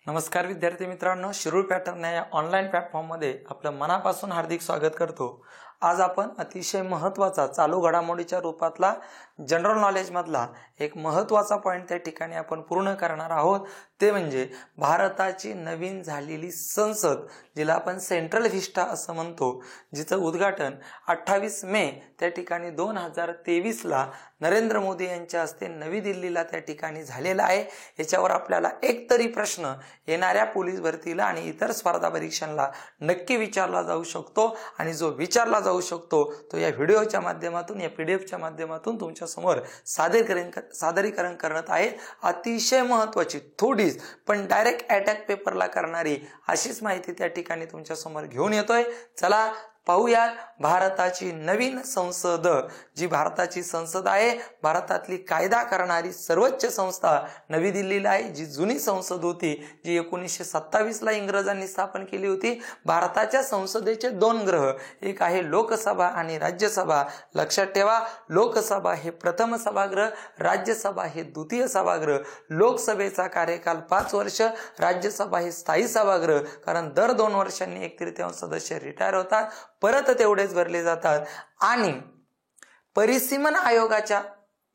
नमस्कार विद्यार्थी मित्रांनो, शिरूर पॅटर्न या ऑनलाईन प्लॅटफॉर्ममध्ये आपलं मनापासून हार्दिक स्वागत करतो। आज आपण अतिशय महत्त्वाचा चालू घडामोडीच्या रूपातला जनरल नॉलेज मधला एक महत्त्वाचा पॉइंट त्या ठिकाणी आपण पूर्ण करणार आहोत। ते म्हणजे भारताची नवीन झालेली संसद, जिला आपण सेंट्रल व्हिस्टा असं म्हणतो, जिचं उद्घाटन 28 मे त्या ठिकाणी 2023 ला नरेंद्र मोदी यांच्या हस्ते नवी दिल्लीला त्या ठिकाणी झालेला आहे। याच्यावर आपल्याला एक तरी प्रश्न येणाऱ्या पोलीस भरतीला आणि इतर स्पर्धा परीक्षांना नक्की विचारला जाऊ शकतो, आणि जो विचारला जाऊ शकतो तो या व्हिडिओच्या माध्यमातून, या पीडीएफच्या माध्यमातून तुमच्या समोर सादरीकरण करण्यात आहे। अतिशय महत्त्वाची, थोडीच पण डायरेक्ट अटॅक पेपरला करणारी अशीच माहिती त्या ठिकाणी तुमच्या समोर घेऊन येतोय। चला पाहूया भारताची नवीन संसद, जी भारताची संसद आहे, भारतातली कायदा करणारी सर्वोच्च संस्था नवी दिल्लीला आहे। जी जुनी संसद होती, जी 1927 ला इंग्रजांनी स्थापन केली होती। भारताच्या संसदेचे दोन ग्रह, एक आहे लोकसभा आणि राज्यसभा। लक्षात ठेवा, लोकसभा हे प्रथम सभागृह, राज्यसभा हे द्वितीय सभागृह। लोकसभेचा कार्यकाल 5 वर्ष, राज्यसभा हे स्थायी सभागृह, कारण दर 2 वर्षांनी 1/3 सदस्य रिटायर होतात, परत तेवढेच भरले जातात। आणि परिसीमन आयोगाच्या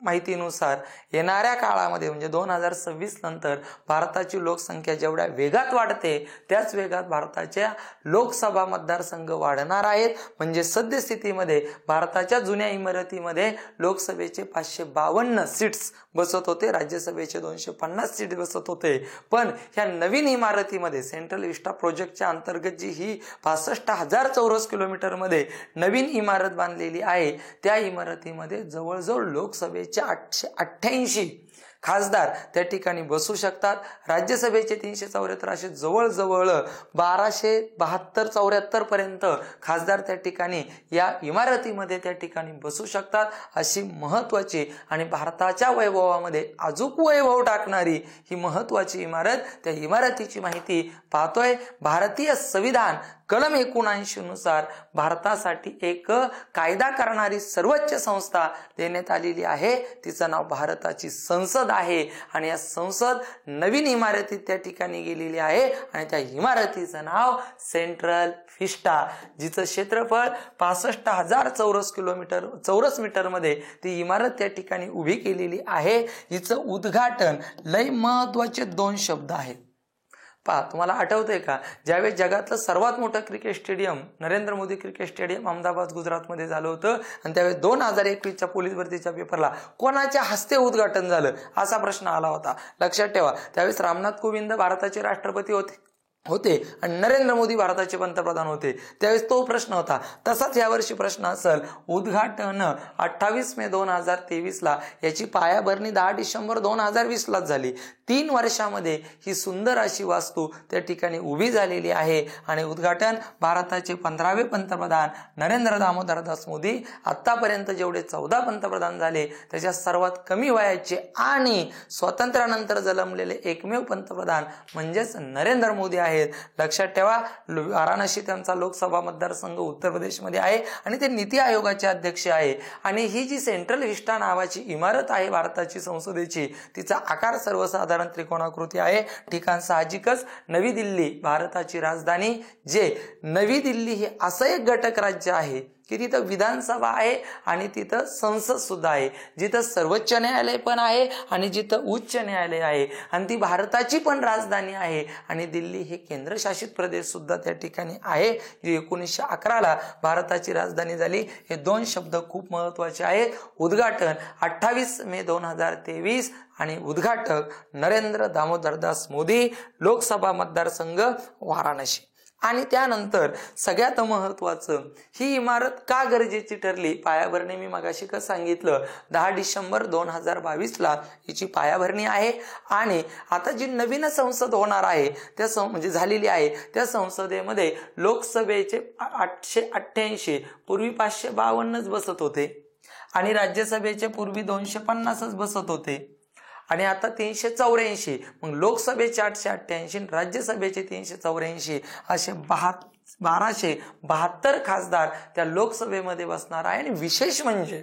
माहितीनुसार येणाऱ्या काळामध्ये म्हणजे 2026 नंतर भारताची लोकसंख्या जेवढ्या वेगात वाढते त्याच वेगात भारताच्या लोकसभा मतदारसंघ वाढणार आहेत। म्हणजे सद्यस्थितीमध्ये भारताच्या जुन्या इमारतीमध्ये लोकसभेचे 552 सीट्स बसत होते, राज्यसभेचे 250 सीट बसत होते। पण ह्या नवीन इमारतीमध्ये सेंट्रल व्हिस्टा प्रोजेक्टच्या अंतर्गत जी ही 65,000 चौरस किलोमीटर मध्ये नवीन इमारत बांधलेली आहे, त्या इमारतीमध्ये जवळजवळ लोकसभेचे 888 खासदार त्या ठिकाणी बसू शकतात। राज्यसभेचे 374, असे जवळजवळ 1272-74 पर्यंत खासदार त्या ठिकाणी या इमारतीमध्ये त्या ठिकाणी बसू शकतात। अशी महत्त्वाची आणि भारताच्या वैभवामध्ये अजूक वैभव टाकणारी ही महत्त्वाची इमारत, त्या इमारतीची माहिती पाहतोय। भारतीय संविधान कलम 79 नुसार भारतासाठी एक कायदा करणारी सर्वोच्च संस्था देण्यात आलेली आहे, तिचं नाव भारताची संसद आहे। आणि या संसद नवीन इमारतीत त्या ठिकाणी गेलेली आहे, आणि त्या इमारतीचं नाव सेंट्रल व्हिस्टा, जिचं क्षेत्रफळ 65,000 चौरस मीटर मध्ये ती इमारत त्या ठिकाणी उभी केलेली आहे। हिचं उद्घाटन, लय महत्त्वाचे 2 शब्द आहेत पहा, तुम्हाला आठवतंय का, ज्यावेळेस जगातलं सर्वात मोठं cricket stadium Narendra Modi cricket stadium Ahmedabad गुजरातमध्ये झालं होतं, आणि त्यावेळेस 2021च्या पोलीस भरतीच्या पेपरला कोणाच्या हस्ते उद्घाटन झालं असा प्रश्न आला होता। लक्षात ठेवा, त्यावेळेस रामनाथ कोविंद भारताचे राष्ट्रपती होते आणि नरेंद्र मोदी भारताचे पंतप्रधान होते। त्यावेळेस तो प्रश्न होता। तसाच यावर्षी प्रश्न असेल, उद्घाटन 28 मे 2023 ला, याची पायाभरणी 10 डिसेंबर 2020 ला झाली। 3 वर्षामध्ये ही सुंदर अशी वास्तू त्या ठिकाणी उभी झालेली आहे। आणि उद्घाटन भारताचे 15वे पंतप्रधान नरेंद्र दामोदर दास मोदी, आतापर्यंत जेवढे 14 पंतप्रधान झाले त्याच्या सर्वात कमी वयाचे आणि स्वातंत्र्यानंतर जन्मलेले एकमेव पंतप्रधान म्हणजेच नरेंद्र मोदी आहेत। लक्षात ठेवा, वाराणसी त्यांचा लोकसभा मतदारसंघ उत्तर प्रदेशमध्ये आहे, आणि ते नीती आयोगाचे अध्यक्ष आहे। आणि ही जी सेंट्रल व्हिस्टा नावाची इमारत आहे भारताची संसदेची, तिचा आकार सर्वसाधारण त्रिकोणाकृती आहे। ठिकाण साहजिकच नवी दिल्ली, भारताची राजधानी। जे नवी दिल्ली हे असं एक घटक राज्य आहे की तिथं विधानसभा आहे आणि तिथं संसद सुद्धा आहे, जिथं सर्वोच्च न्यायालय पण आहे आणि जिथं उच्च न्यायालय आहे, आणि ती भारताची पण राजधानी आहे। आणि दिल्ली हे केंद्रशासित प्रदेश सुद्धा त्या ठिकाणी आहे, जी 1911 ला भारताची राजधानी झाली। हे 2 शब्द खूप महत्त्वाचे आहेत। उद्घाटन 28 मे 2023 आणि उद्घाटक नरेंद्र दामोदर दास मोदी, लोकसभा मतदारसंघ वाराणसी। आणि त्यानंतर सगळ्यात महत्त्वाचं, ही इमारत का गरजेची ठरली? पायाभरणी मी मगाशी कसं सांगितलं, 10 डिसेंबर 2022 ला हिची पायाभरणी आहे। आणि आता जी नवीन संसद होणार आहे, त्या म्हणजे झालेली आहे, त्या संसदेमध्ये लोकसभेचे 888, पूर्वी 552च बसत होते, आणि राज्यसभेचे पूर्वी 250च बसत होते, आणि आता 384। मग लोकसभेचे 888, राज्यसभेचे 384, असे 1272 खासदार त्या लोकसभेमध्ये बसणार आहे। आणि विशेष म्हणजे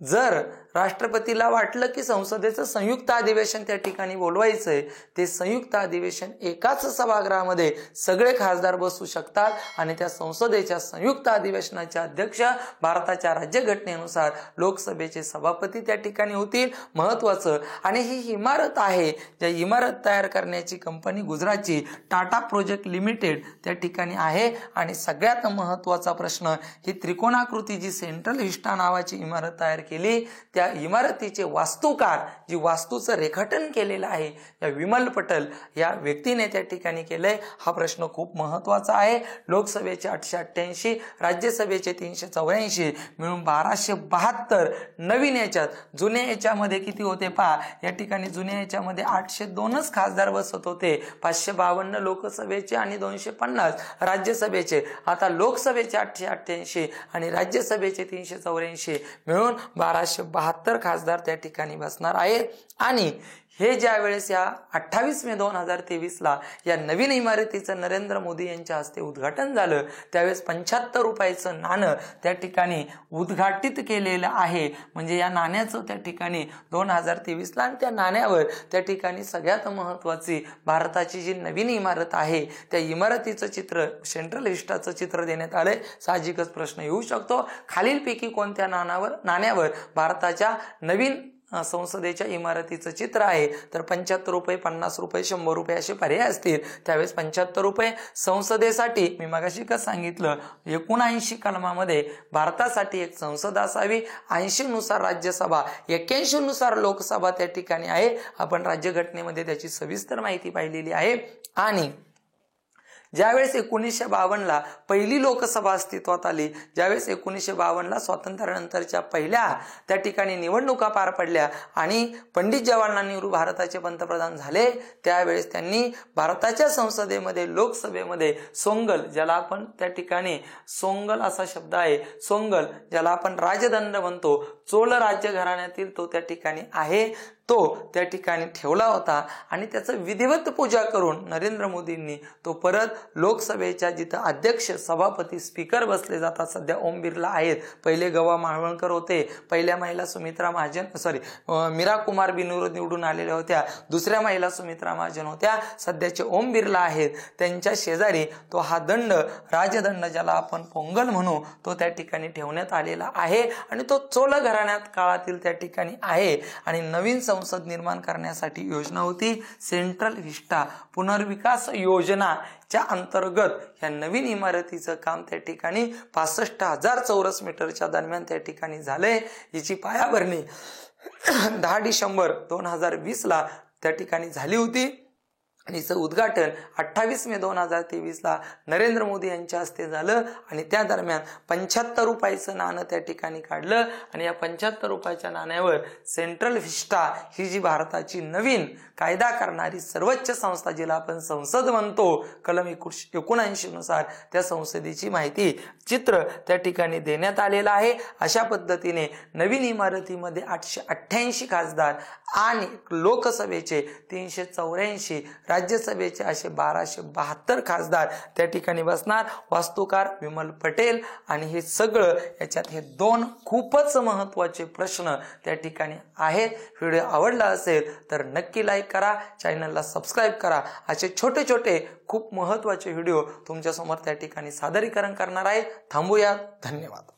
जर राष्ट्रपतीला वाटलं की संसदेचं संयुक्त अधिवेशन त्या ठिकाणी बोलवायचंय, ते संयुक्त अधिवेशन एकाच सभागृहामध्ये सगळे खासदार बसू शकतात आणि त्या संसदेच्या संयुक्त अधिवेशनाचे अध्यक्ष भारताच्या राज्यघटनेनुसार लोकसभेचे सभापती त्या ठिकाणी होतील. महत्वाचं, आणि ही इमारत आहे, ज्या इमारत तयार करण्याची कंपनी गुजरातची टाटा प्रोजेक्ट लिमिटेड त्या ठिकाणी आहे. आणि सगळ्यात महत्वाचा प्रश्न, ही त्रिकोणाकृती जी सेंट्रल विस्टा नावाची इमारत तयार केली, त्या इमारतीचे वास्तुकार, जी वास्तूचं रेखाटन केलेलं आहे, या विमल पटेल या व्यक्तीने त्या ठिकाणी केलंय. हा प्रश्न खूप महत्वाचा आहे. लोकसभेचे 888, राज्यसभेचे 384 मिळून 1272. नवीन याच्यात, जुन्या याच्यामध्ये किती होते पहा, या ठिकाणी जुन्या याच्यामध्ये 802च खासदार बसत होते, 552 लोकसभेचे आणि 250 राज्यसभेचे. आता लोकसभेचे 888 आणि राज्यसभेचे 384 मिळून 1272 खासदार त्या ठिकाणी बसणार आहेत. आणि हे ज्या वेळेस या 28 मे 2023ला या नवीन इमारतीचं नरेंद्र मोदी यांच्या हस्ते उद्घाटन झालं, त्यावेळेस 75 रुपयाचं नाणं त्या ठिकाणी उद्घाटित केलेलं आहे. म्हणजे या नाण्याचं त्या ठिकाणी 2023ला, आणि त्या नाण्यावर त्या ठिकाणी सगळ्यात महत्वाची भारताची जी नवीन इमारत आहे त्या इमारतीचं चित्र, सेंट्रल विस्टाचं चित्र देण्यात आलंय. साहजिकच प्रश्न येऊ शकतो, खालीलपैकी कोणत्या नाण्यावर भारताच्या नवीन संसदेच्या इमारतीचं चित्र आहे, तर 75 रुपये, 50 रुपये, 100 रुपये असे पर्याय असतील. त्यावेळेस 75 रुपये संसदेसाठी, मी मगाशी कसं सांगितलं, 79 कलमामध्ये भारतासाठी एक संसद असावी, 80 नुसार राज्यसभा, 81 नुसार लोकसभा त्या ठिकाणी आहे. आपण राज्यघटनेमध्ये त्याची सविस्तर माहिती पाहिलेली आहे. आणि ज्यावेळेस 1952ला पहिली लोकसभा अस्तित्वात आली, ज्यावेळेस 1952ला स्वातंत्र्यानंतरच्या पहिल्या त्या ठिकाणी निवडणुका पार पडल्या आणि पंडित जवाहरलाल नेहरू भारताचे पंतप्रधान झाले, त्यावेळेस त्यांनी भारताच्या संसदेमध्ये, लोकसभेमध्ये सोंगल, ज्याला आपण त्या ठिकाणी सोंगल असा शब्द आहे, सोंगल ज्याला आपण राजदंड म्हणतो, चोल राज्य घराण्यातील तो त्या ठिकाणी आहे, तो त्या ठिकाणी ठेवला होता. आणि त्याचं विधिवत पूजा करून नरेंद्र मोदींनी तो परत लोकसभेच्या, जिथं अध्यक्ष, सभापती, स्पीकर बसले जातात, सध्या ओम बिर्ला आहेत, पहिले गवा माळवणकर होते, पहिल्या महिला सुमित्रा महाजन, मीरा कुमार बिनूर निवडून आलेल्या होत्या, दुसऱ्या महिला सुमित्रा महाजन होत्या, सध्याचे ओम बिर्ला आहेत, त्यांच्या शेजारी तो हा दंड, राजदंड ज्याला आपण पोंगल म्हणू, तो त्या ठिकाणी ठेवण्यात आलेला आहे. आणि तो चोल घराण्यात काळातील त्या ठिकाणी आहे. आणि नवीन संसद निर्माण करण्यासाठी योजना होती सेंट्रल विस्टा पुनर्विकास योजनाच्या अंतर्गत या नवीन इमारतीचं काम त्या ठिकाणी 65,000 चौरस मीटरच्या दरम्यान त्या ठिकाणी झालंय. याची पायाभरणी 10 डिसेंबर 2020ला त्या ठिकाणी झाली होती. आणि हिचं उद्घाटन 28 मे 2023ला नरेंद्र मोदी यांच्या हस्ते झालं. आणि त्या दरम्यान 75 रुपयाचं नाणं त्या ठिकाणी काढलं. आणि या 75 रुपयाच्या नाण्यावर सेंट्रल विस्टा ही जी भारताची नवीन कायदा करणारी सर्वोच्च संस्था, जिला आपण संसद म्हणतो, कलम 79 नुसार त्या संसदेची माहिती, चित्र त्या ठिकाणी देण्यात आलेलं आहे. अशा पद्धतीने नवीन इमारतीमध्ये 888 खासदार आणि लोकसभेचे 384, राज्यसभेचे असे 1272 खासदार त्या ठिकाणी बसणार. वास्तुकार विमल पटेल. आणि हे सगळं, याच्यात हे 2 खूपच महत्वाचे प्रश्न त्या ठिकाणी आहेत. व्हिडिओ आवडला असेल तर नक्की लाईक करा, चॅनलला सबस्क्राईब करा. असे छोटे छोटे खूप महत्वाचे व्हिडिओ तुमच्या समोर त्या ठिकाणी सादरीकरण करणार आहे. थांबूया. धन्यवाद.